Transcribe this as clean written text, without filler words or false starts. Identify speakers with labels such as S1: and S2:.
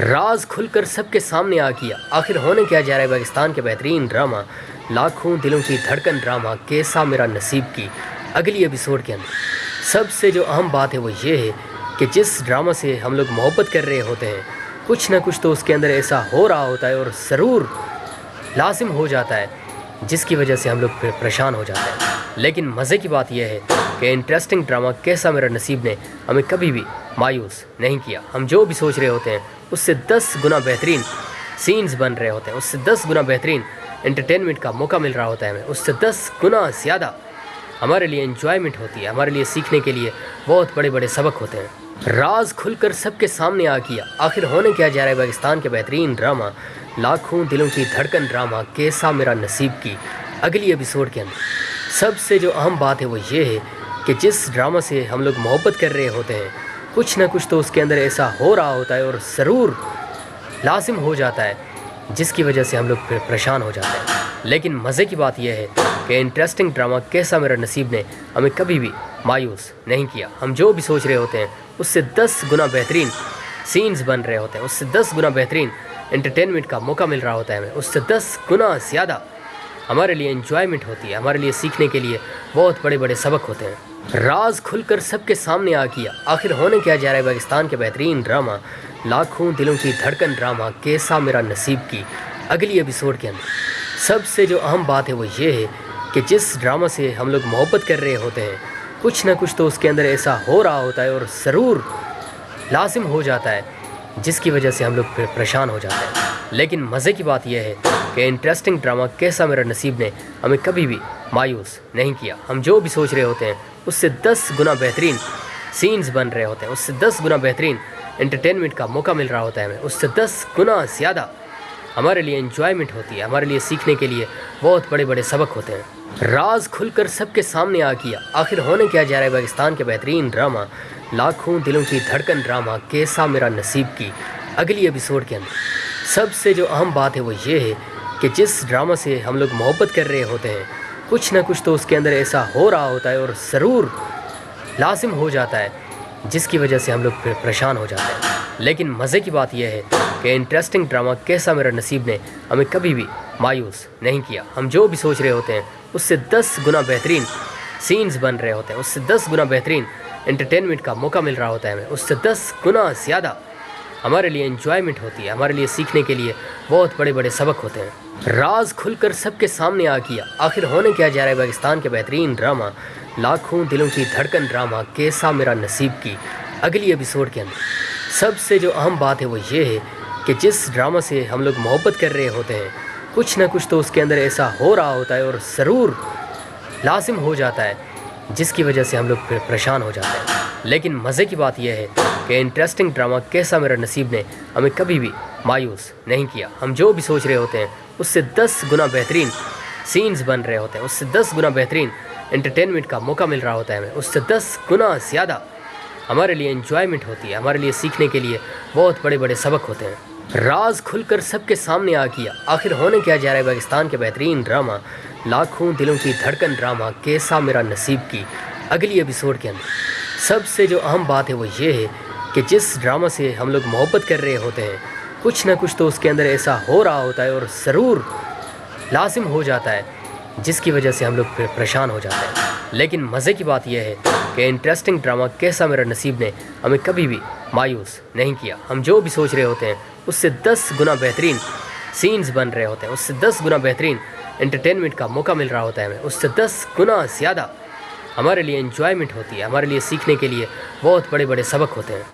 S1: راز کھل کر سب کے سامنے آ گیا، آخر ہونے کیا جا رہا ہے پاکستان کے بہترین ڈرامہ لاکھوں دلوں کی دھڑکن ڈرامہ کیسا میرا نصیب کی اگلی ایپیسوڈ کے اندر سب سے جو اہم بات ہے وہ یہ ہے کہ جس ڈرامہ سے ہم لوگ محبت کر رہے ہوتے ہیں کچھ نہ کچھ تو اس کے اندر ایسا ہو رہا ہوتا ہے اور ضرور لازم ہو جاتا ہے جس کی وجہ سے ہم لوگ پریشان ہو جاتے ہیں۔ لیکن مزے کی بات یہ ہے کہ انٹرسٹنگ ڈرامہ کیسا میرا نصیب نے ہمیں کبھی بھی مایوس نہیں کیا۔ ہم جو بھی سوچ رہے ہوتے ہیں اس سے 10 گنا بہترین سینز بن رہے ہوتے ہیں، اس سے 10 گنا بہترین انٹرٹینمنٹ کا موقع مل رہا ہوتا ہے ہمیں، اس سے 10 گنا زیادہ ہمارے لیے انجوائمنٹ ہوتی ہے، ہمارے لیے سیکھنے کے لیے بہت بڑے بڑے سبق ہوتے ہیں۔ راز کھل کر سب کے سامنے آ گیا، آخر ہونے کیا جا رہا ہے پاکستان کے بہترین ڈرامہ لاکھوں دلوں کی دھڑکن ڈرامہ کیسا میرا نصیب کی اگلی ایپیسوڈ کے اندر سب سے جو اہم بات ہے وہ یہ ہے کہ جس ڈرامہ سے ہم لوگ محبت کر رہے ہوتے ہیں کچھ نہ کچھ تو اس کے اندر ایسا ہو رہا ہوتا ہے اور ضرور لازم ہو جاتا ہے جس کی وجہ سے ہم لوگ پریشان ہو جاتے ہیں۔ لیکن مزے کی بات یہ ہے کہ انٹرسٹنگ ڈرامہ کیسا میرا نصیب نے ہمیں کبھی بھی مایوس نہیں کیا۔ ہم جو بھی سوچ رہے ہوتے ہیں اس سے 10 گنا بہترین سینز بن رہے ہوتے ہیں، اس سے 10 گنا بہترین انٹرٹینمنٹ کا موقع مل رہا ہوتا ہے ہمیں، اس سے 10 گنا زیادہ ہمارے لیے انجوائمنٹ ہوتی ہے، ہمارے لیے سیکھنے کے لیے بہت بڑے بڑے سبق ہوتے ہیں۔ راز کھل کر سب کے سامنے آ گیا، آخر ہونے کیا جا رہا ہے پاکستان کے بہترین ڈرامہ لاکھوں دلوں کی دھڑکن ڈرامہ کیسا میرا نصیب کی اگلی ایپیسوڈ کے اندر سب سے جو اہم بات ہے وہ یہ ہے کہ جس ڈرامہ سے ہم لوگ محبت کر رہے ہوتے ہیں کچھ نہ کچھ تو اس کے اندر ایسا ہو رہا ہوتا ہے اور ضرور لازم ہو جاتا ہے جس کی وجہ سے ہم لوگ پریشان ہو جاتے ہیں۔ لیکن مزے کی بات یہ ہے کہ انٹرسٹنگ ڈرامہ کیسا میرا نصیب نے ہمیں کبھی بھی مایوس نہیں کیا۔ ہم جو بھی سوچ رہے ہوتے ہیں اس سے 10 گنا بہترین سینز بن رہے ہوتے ہیں، اس سے 10 گنا بہترین انٹرٹینمنٹ کا موقع مل رہا ہوتا ہے ہمیں، اس سے 10 گنا زیادہ ہمارے لیے انجوائمنٹ ہوتی ہے، ہمارے لیے سیکھنے کے لیے بہت بڑے بڑے سبق ہوتے ہیں۔ راز کھل کر سب کے سامنے آ گیا، آخر ہونے کیا جا رہا ہے پاکستان کے بہترین ڈرامہ لاکھوں دلوں کی دھڑکن ڈرامہ کیسا میرا نصیب کی اگلی ایپیسوڈ کے اندر سب سے جو اہم بات ہے وہ یہ ہے کہ جس ڈرامہ سے ہم لوگ محبت کر رہے ہوتے ہیں کچھ نہ کچھ تو اس کے اندر ایسا ہو رہا ہوتا ہے اور ضرور لازم ہو جاتا ہے جس کی وجہ سے ہم لوگ پریشان ہو جاتے ہیں۔ لیکن مزے کی بات یہ ہے کہ انٹرسٹنگ ڈرامہ کیسا میرا نصیب نے ہمیں کبھی بھی مایوس نہیں کیا۔ ہم جو بھی سوچ رہے ہوتے ہیں اس سے 10 گنا بہترین سینز بن رہے ہوتے ہیں، اس سے 10 گنا بہترین انٹرٹینمنٹ کا موقع مل رہا ہوتا ہے ہمیں، اس سے 10 گنا زیادہ ہمارے لیے انجوائمنٹ ہوتی ہے، ہمارے لیے سیکھنے کے لیے بہت بڑے بڑے سبق ہوتے ہیں۔ راز کھل کر سب کے سامنے آ گیا، آخر ہونے کیا جا رہا ہے پاکستان کے بہترین ڈرامہ لاکھوں دلوں کی دھڑکن ڈرامہ کیسا میرا نصیب کی اگلی ایپیسوڈ کے اندر سب سے جو اہم بات ہے وہ یہ ہے کہ جس ڈرامہ سے ہم لوگ محبت کر رہے ہوتے ہیں کچھ نہ کچھ تو اس کے اندر ایسا ہو رہا ہوتا ہے اور ضرور لازم ہو جاتا ہے جس کی وجہ سے ہم لوگ پریشان ہو جاتے ہیں۔ لیکن مزے کی بات یہ ہے کہ انٹرسٹنگ ڈرامہ کیسا میرا نصیب نے ہمیں کبھی بھی مایوس نہیں کیا۔ ہم جو بھی سوچ رہے ہوتے ہیں اس سے 10 گنا بہترین سینز بن رہے ہوتے ہیں، اس سے 10 گنا بہترین انٹرٹینمنٹ کا موقع مل رہا ہوتا ہے ہمیں، اس سے 10 گنا زیادہ ہمارے لیے انجوائمنٹ ہوتی ہے، ہمارے لیے سیکھنے کے لیے بہت بڑے بڑے سبق ہوتے ہیں۔ راز کھل کر سب کے سامنے آ گیا، آخر ہونے کیا جا رہا ہے پاکستان کے بہترین ڈرامہ لاکھوں دلوں کی دھڑکن ڈرامہ کیسا میرا نصیب کی اگلی ایپیسوڈ کے اندر سب سے جو اہم بات ہے وہ یہ ہے کہ جس ڈرامہ سے ہم لوگ محبت کر رہے ہوتے ہیں کچھ نہ کچھ تو اس کے اندر ایسا ہو رہا ہوتا ہے اور ضرور لازم ہو جاتا ہے جس کی وجہ سے ہم لوگ پریشان ہو جاتے ہیں۔ لیکن مزے کی بات یہ ہے کہ انٹرسٹنگ ڈرامہ کیسا میرا نصیب نے ہمیں کبھی بھی مایوس نہیں کیا۔ ہم جو بھی سوچ رہے ہوتے ہیں اس سے 10 گنا بہترین سینز بن رہے ہوتے ہیں، اس سے 10 گنا بہترین انٹرٹینمنٹ کا موقع مل رہا ہوتا ہے ہمیں، اس سے 10 گنا زیادہ ہمارے لیے انجوائمنٹ ہوتی ہے، ہمارے لیے سیکھنے کے لیے بہت بڑے بڑے سبق ہوتے ہیں۔